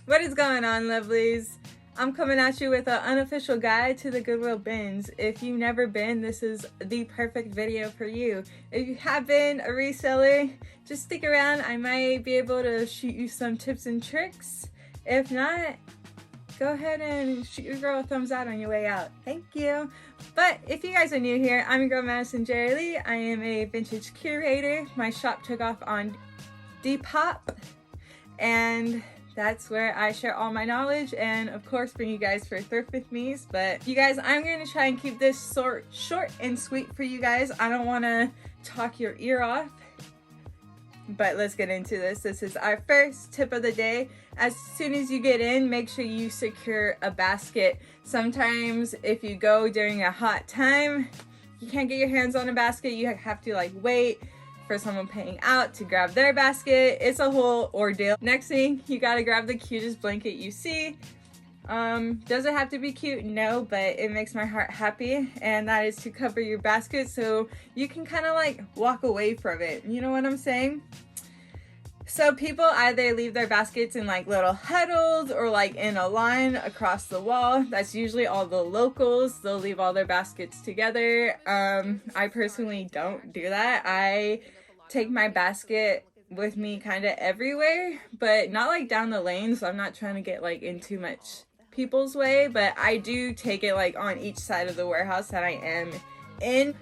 What is going on, lovelies? I'm coming at you with an unofficial guide to the Goodwill bins. If you've never been, this is the perfect video for you. If you have been a reseller, just stick around. I might be able to shoot you some tips and tricks. If not, go ahead and shoot your girl a thumbs out on your way out. Thank you. But if you guys are new here, I'm your girl MaddisonJaralee. I am a vintage curator. My shop took off on Depop, and that's where I share all my knowledge and of course bring you guys for thrift with me's. But you guys, I'm going to try and keep this short and sweet for you guys. I don't want to talk your ear off, but let's get into this. This is our first tip of the day. As soon as you get in, make sure you secure a basket. Sometimes if you go during a hot time, you can't get your hands on a basket. You have to like wait for someone paying out to grab their basket. It's a whole ordeal. Next thing, you gotta grab the cutest blanket you see. Does it have to be cute? No, but it makes my heart happy, and that is to cover your basket so you can kind of like walk away from it. You know what I'm saying? So people either leave their baskets in like little huddles or like in a line across the wall. That's usually all the locals. They'll leave all their baskets together. I personally don't do that. I take my basket with me kind of everywhere, but not like down the lane, so I'm not trying to get like in too much people's way, but I do take it like on each side of the warehouse that I am in.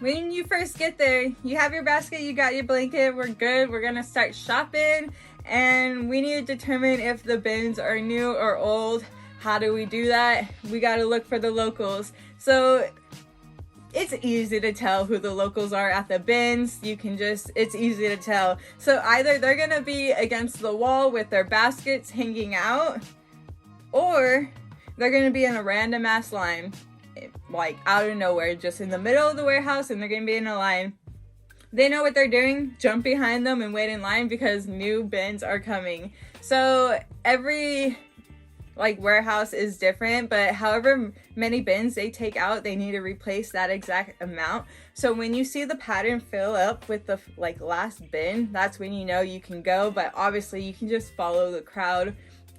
When you first get there, you have your basket, you got your blanket, we're good. We're gonna start shopping, and we need to determine if the bins are new or old. How do we do that? We gotta look for the locals. So it's easy to tell who the locals are at the bins. It's easy to tell. So either they're gonna be against the wall with their baskets hanging out, or they're gonna be in a random ass line, like out of nowhere, just in the middle of the warehouse, and they're gonna be in a line. They know what they're doing. Jump behind them and wait in line because new bins are coming. So every like warehouse is different, but however many bins they take out, they need to replace that exact amount. So when you see the pattern fill up with the like last bin, that's when you know you can go. But obviously you can just follow the crowd.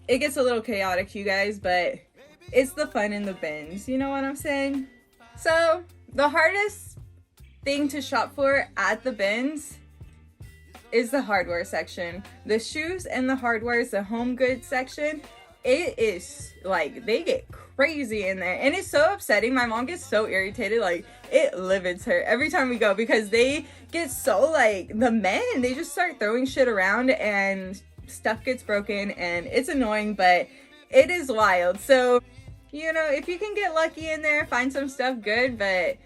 It gets a little chaotic, you guys, but it's the fun in the bins. You know what I'm saying? So the hardest thing to shop for at the bins is the hardware section. The shoes and the hardware is the home goods section. It is like, they get crazy in there, and it's so upsetting. My mom gets so irritated, like it livids her every time we go because they get so like, the men, they just start throwing shit around and stuff gets broken, and it's annoying, but it is wild. So you know, if you can get lucky in there, find some stuff good, but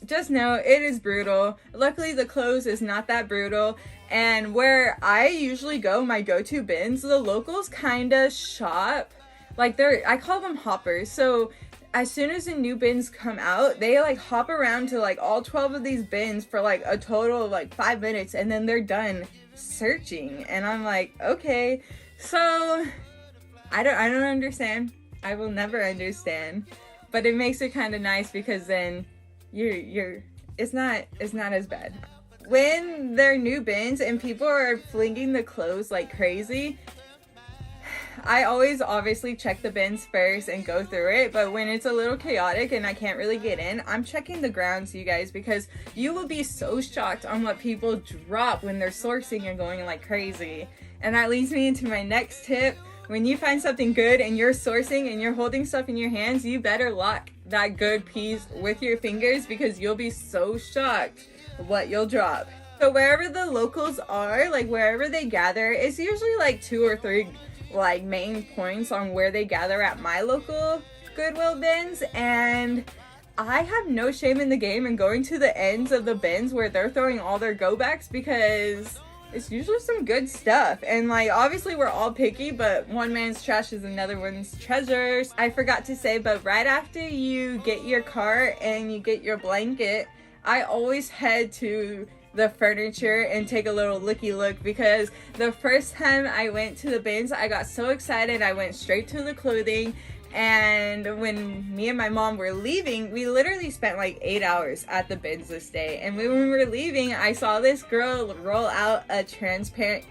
just know it is brutal. Luckily the clothes is not that brutal. And where I usually go, my go-to bins, the locals kind of shop like I call them hoppers. So as soon as the new bins come out, they like hop around to like all 12 of these bins for like a total of like 5 minutes, and then they're done searching. And I'm like, okay. So I don't understand. I will never understand, but it makes it kind of nice because then it's not as bad. When they're new bins and people are flinging the clothes like crazy, I always obviously check the bins first and go through it, but when it's a little chaotic and I can't really get in, I'm checking the grounds, you guys, because you will be so shocked on what people drop when they're sourcing and going like crazy. And that leads me into my next tip. When you find something good and you're sourcing and you're holding stuff in your hands, you better lock that good piece with your fingers because you'll be so shocked what you'll drop. So wherever the locals are, like wherever they gather, it's usually like 2 or 3 like main points on where they gather at my local Goodwill bins, and I have no shame in the game in going to the ends of the bins where they're throwing all their go backs because it's usually some good stuff. And like obviously we're all picky, but one man's trash is another one's treasures. I forgot to say, but right after you get your cart and you get your blanket, I always head to the furniture and take a little looky look, because the first time I went to the bins, I got so excited I went straight to the clothing. And when me and my mom were leaving, we literally spent like 8 hours at the bins this day. And when we were leaving, I saw this girl roll out a transparent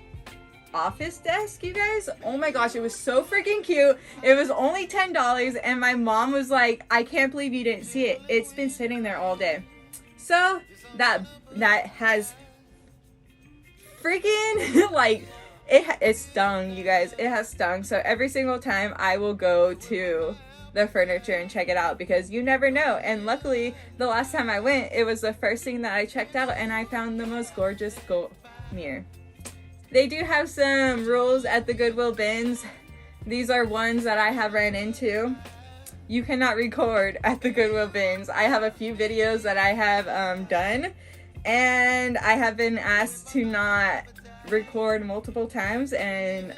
office desk, you guys. Oh my gosh, it was so freaking cute. It was only $10 and my mom was like, I can't believe you didn't see it. It's been sitting there all day. So that has freaking like it stung, you guys. It has stung. So every single time I will go to the furniture and check it out, because you never know. And luckily the last time I went, it was the first thing that I checked out, and I found the most gorgeous gold mirror. They do have some rules at the Goodwill bins. These are ones that I have ran into. You cannot record at the Goodwill bins. I have a few videos that I have done, and I have been asked to not record multiple times, and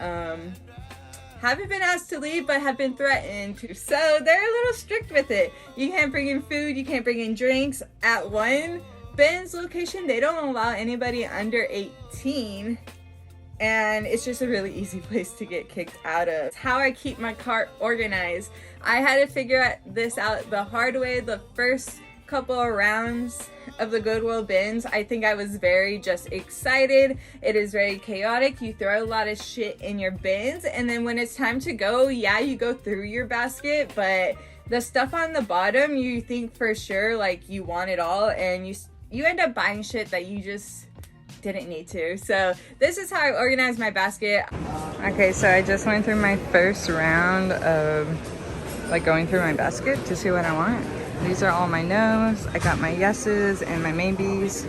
haven't been asked to leave, but have been threatened to. So they're a little strict with it. You can't bring in food, you can't bring in drinks. At one Ben's location, they don't allow anybody under 18, and it's just a really easy place to get kicked out of. It's how I keep my cart organized. I had to figure this out the hard way the first couple of rounds of the Goodwill bins. I think I was very just excited. It is very chaotic. You throw a lot of shit in your bins, and then when it's time to go, yeah, you go through your basket, but the stuff on the bottom, you think for sure like you want it all, and you end up buying shit that you just didn't need to. So this is how I organize my basket. Okay, so I just went through my first round of like going through my basket to see what I want. These are all my no's. I got my yeses and my maybes.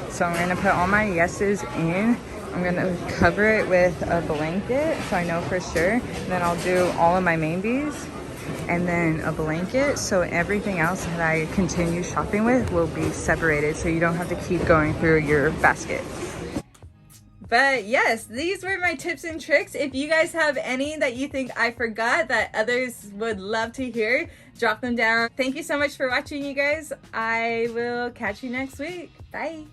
So I'm gonna put all my yeses in. I'm gonna cover it with a blanket so I know for sure. And then I'll do all of my maybes and then a blanket, so everything else that I continue shopping with will be separated, so you don't have to keep going through your basket. But yes, these were my tips and tricks. If you guys have any that you think I forgot that others would love to hear, drop them down. Thank you so much for watching, you guys. I will catch you next week. Bye.